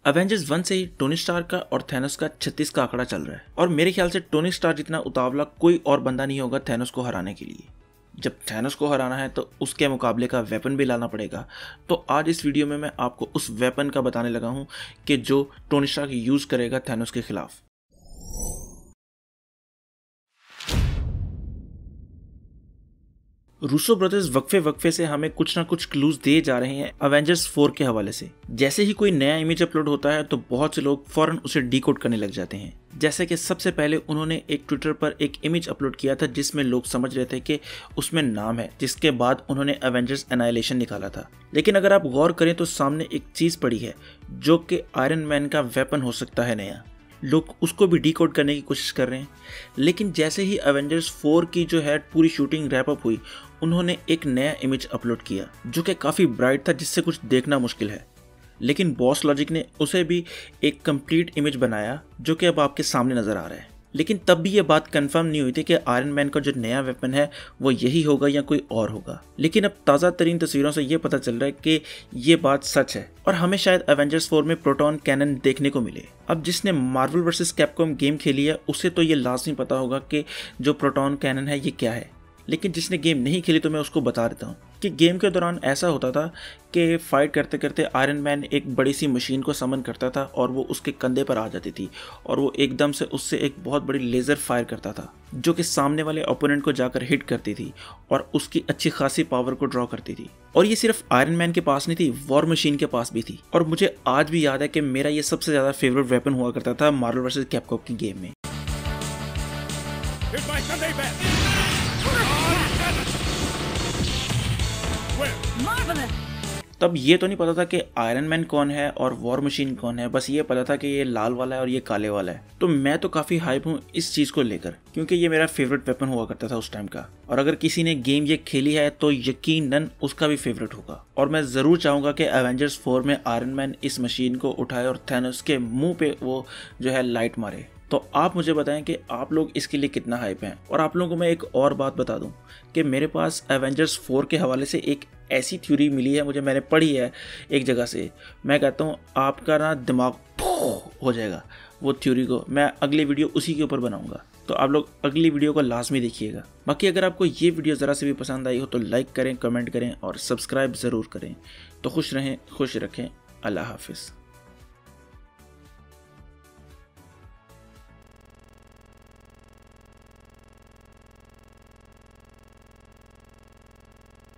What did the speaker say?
Avengers 1 से ही Tony Stark का और थैनोस का 36 का आंकड़ा चल रहा है और मेरे ख्याल से टोनी स्टार्क जितना उतावला कोई और बंदा नहीं होगा थैनोस को हराने के लिए। जब थैनोस को हराना है तो उसके मुकाबले का वेपन भी लाना पड़ेगा। तो आज इस वीडियो में मैं आपको उस वेपन का बताने लगा हूं कि जो टोनी स्टार्क यूज करेगा थैनोस के खिलाफ। रूसो ब्रदर्स वक्फे से हमें कुछ ना कुछ क्लूज दिए जा रहे हैं अवेंजर्स 4 के हवाले से। जैसे ही कोई नया इमेज अपलोड होता है तो बहुत से लोग फौरन उसे डीकोड करने लग जाते हैं। जैसे कि सबसे पहले उन्होंने एक ट्विटर पर एक इमेज अपलोड किया था जिसमें लोग समझ रहे थे कि उसमें नाम है, जिसके बाद उन्होंने अवेंजर्स एनाइलेशन निकाला था। लेकिन अगर आप गौर करें तो सामने एक चीज पड़ी है जो कि आयरन मैन का वेपन हो सकता है नया। लोग उसको भी डीकोड करने की कोशिश कर रहे हैं। लेकिन जैसे ही अवेंजर्स 4 की जो है पूरी शूटिंग रैप अप हुई, उन्होंने एक नया इमेज अपलोड किया जो कि काफ़ी ब्राइट था, जिससे कुछ देखना मुश्किल है। लेकिन बॉस लॉजिक ने उसे भी एक कंप्लीट इमेज बनाया जो कि अब आपके सामने नज़र आ रहा है। लेकिन तब भी ये बात कंफर्म नहीं हुई थी कि आयरन मैन का जो नया वेपन है वो यही होगा या कोई और होगा। लेकिन अब ताज़ा तरीन तस्वीरों से ये पता चल रहा है कि ये बात सच है और हमें शायद अवेंजर्स 4 में प्रोटॉन कैनन देखने को मिले। अब जिसने मार्वल वर्सेस कैपकॉम गेम खेली है उसे तो ये लाजमी पता होगा कि जो प्रोटॉन कैनन है ये क्या है। लेकिन जिसने गेम नहीं खेली तो मैं उसको बता देता हूँ कि गेम के दौरान ऐसा होता था कि फाइट करते करते आयरन मैन एक बड़ी सी मशीन को समन करता था और वो उसके कंधे पर आ जाती थी और वो एकदम से उससे एक बहुत बड़ी लेज़र फायर करता था जो कि सामने वाले ओपोनेंट को जाकर हिट करती थी और उसकी अच्छी खासी पावर को ड्रॉ करती थी। और ये सिर्फ आयरन मैन के पास नहीं थी, वॉर मशीन के पास भी थी। और मुझे आज भी याद है कि मेरा ये सबसे ज़्यादा फेवरेट वेपन हुआ करता था मार्वल वर्सेस कैपकॉम की गेम में। तब ये तो नहीं पता था कि आयरन मैन कौन है और वॉर मशीन कौन है, बस ये पता था कि ये लाल वाला है और ये काले वाला है। तो मैं तो काफ़ी हाइप हूँ इस चीज़ को लेकर क्योंकि ये मेरा फेवरेट वेपन हुआ करता था उस टाइम का। और अगर किसी ने गेम ये खेली है तो यकीनन उसका भी फेवरेट होगा। और मैं ज़रूर चाहूँगा कि एवेंजर्स 4 में आयरन मैन इस मशीन को उठाए और थैनोस के मुँह पे वो जो है लाइट मारे। तो आप मुझे बताएं कि आप लोग इसके लिए कितना हाइप हैं। और आप लोगों को मैं एक और बात बता दूं कि मेरे पास एवेंजर्स 4 के हवाले से एक ऐसी थ्योरी मिली है, मुझे मैंने पढ़ी है एक जगह से। मैं कहता हूं आपका ना दिमाग हो जाएगा। वो थ्योरी को मैं अगली वीडियो उसी के ऊपर बनाऊंगा, तो आप लोग अगली वीडियो को लाजमी देखिएगा। बाकी अगर आपको ये वीडियो ज़रा से भी पसंद आई हो तो लाइक करें, कमेंट करें और सब्सक्राइब ज़रूर करें। तो खुश रहें, खुश रखें। अल्लाह हाफिज़।